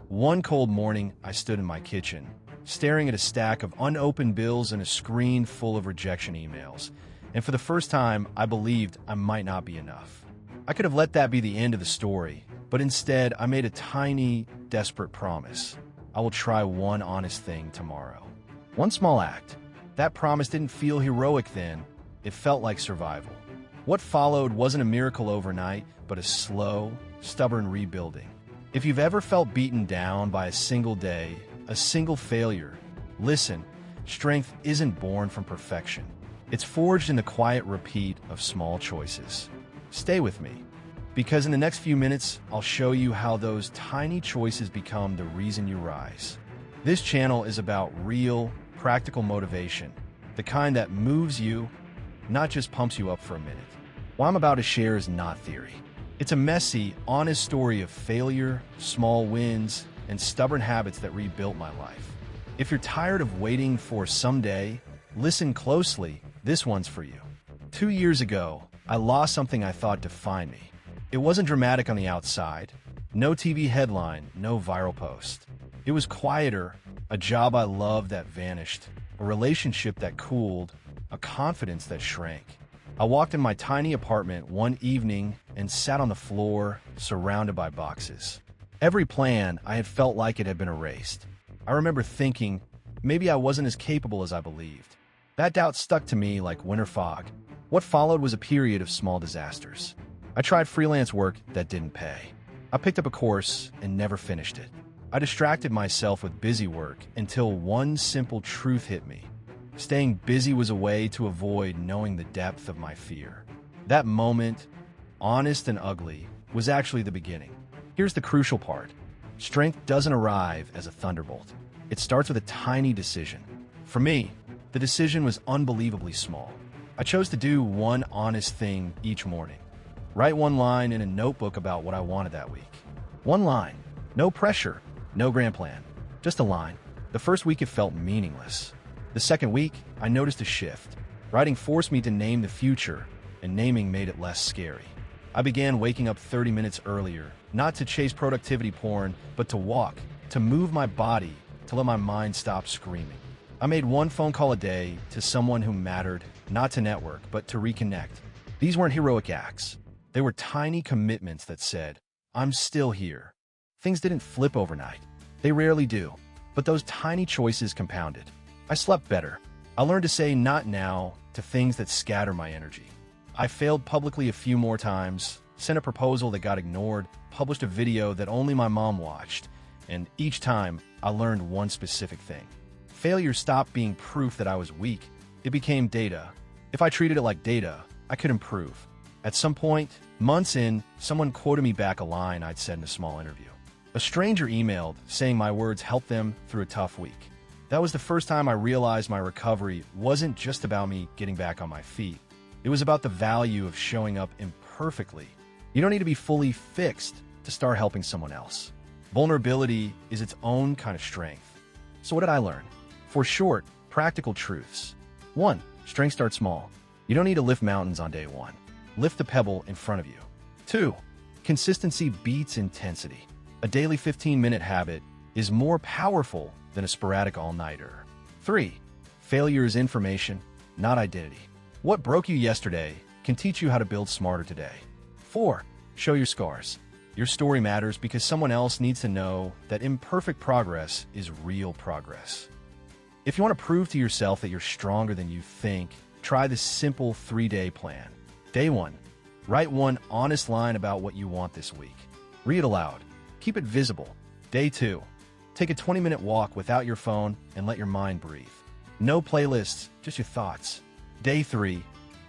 One cold morning, I stood in my kitchen, staring at a stack of unopened bills and a screen full of rejection emails. And for the first time, I believed I might not be enough. I could have let that be the end of the story, but instead, I made a tiny, desperate promise. I will try one honest thing tomorrow. One small act. That promise didn't feel heroic then. It felt like survival. What followed wasn't a miracle overnight, but a slow, stubborn rebuilding. If you've ever felt beaten down by a single day, a single failure, listen, strength isn't born from perfection. It's forged in the quiet repeat of small choices. Stay with me, because in the next few minutes, I'll show you how those tiny choices become the reason you rise. This channel is about real, practical motivation, the kind that moves you, not just pumps you up for a minute. What I'm about to share is not theory. It's a messy, honest story of failure, small wins, and stubborn habits that rebuilt my life. If you're tired of waiting for someday, listen closely. This one's for you. 2 years ago, I lost something I thought defined me. It wasn't dramatic on the outside. No TV headline, no viral post. It was quieter, a job I loved that vanished, a relationship that cooled, a confidence that shrank. I walked in my tiny apartment one evening and sat on the floor, surrounded by boxes. Every plan, I had felt like it had been erased. I remember thinking, maybe I wasn't as capable as I believed. That doubt stuck to me like winter fog. What followed was a period of small disasters. I tried freelance work that didn't pay. I picked up a course and never finished it. I distracted myself with busy work until one simple truth hit me. Staying busy was a way to avoid knowing the depth of my fear. That moment, honest and ugly, was actually the beginning. Here's the crucial part. Strength doesn't arrive as a thunderbolt. It starts with a tiny decision. For me, the decision was unbelievably small. I chose to do one honest thing each morning. Write one line in a notebook about what I wanted that week. One line. No pressure. No grand plan. Just a line. The first week it felt meaningless. The second week, I noticed a shift. Writing forced me to name the future, and naming made it less scary. I began waking up 30 minutes earlier, not to chase productivity porn, but to walk, to move my body, to let my mind stop screaming. I made one phone call a day to someone who mattered, not to network, but to reconnect. These weren't heroic acts. They were tiny commitments that said, I'm still here. Things didn't flip overnight. They rarely do. But those tiny choices compounded. I slept better. I learned to say not now to things that scatter my energy. I failed publicly a few more times, sent a proposal that got ignored, published a video that only my mom watched, and each time I learned one specific thing. Failure stopped being proof that I was weak. It became data. If I treated it like data, I could improve. At some point, months in, someone quoted me back a line I'd said in a small interview. A stranger emailed saying my words helped them through a tough week. That was the first time I realized my recovery wasn't just about me getting back on my feet. It was about the value of showing up imperfectly. You don't need to be fully fixed to start helping someone else. Vulnerability is its own kind of strength. So what did I learn? For short, practical truths. 1. Strength starts small. You don't need to lift mountains on day 1. Lift the pebble in front of you. 2. Consistency beats intensity. A daily 15-minute habit is more powerful than a sporadic all-nighter. 3. Failure is information, not identity. What broke you yesterday can teach you how to build smarter today. 4. Show your scars. Your story matters because someone else needs to know that imperfect progress is real progress. If you want to prove to yourself that you're stronger than you think, try this simple 3-day plan. Day 1. Write one honest line about what you want this week. Read aloud. Keep it visible. Day 2. Take a 20-minute walk without your phone and let your mind breathe. No playlists, just your thoughts. Day 3.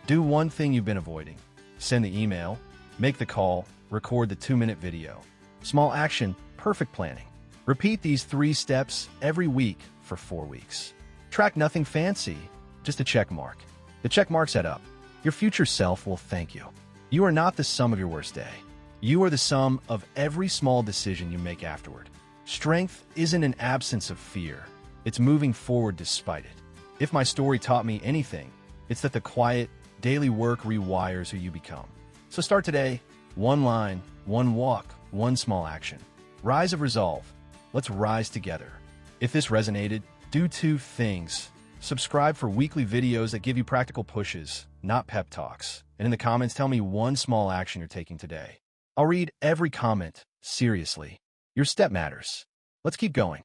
Do one thing you've been avoiding. Send the email, make the call, record the 2-minute video. Small action, perfect planning. Repeat these 3 steps every week for 4 weeks. Track nothing fancy, just a check mark. The check marks add up. Your future self will thank you. You are not the sum of your worst day. You are the sum of every small decision you make afterward. Strength isn't an absence of fear. It's moving forward despite it. If my story taught me anything, it's that the quiet, daily work rewires who you become. So start today. One line, one walk, one small action. Rise of resolve. Let's rise together. If this resonated, do two things. Subscribe for weekly videos that give you practical pushes, not pep talks. And in the comments, tell me one small action you're taking today. I'll read every comment. Seriously. Your step matters. Let's keep going.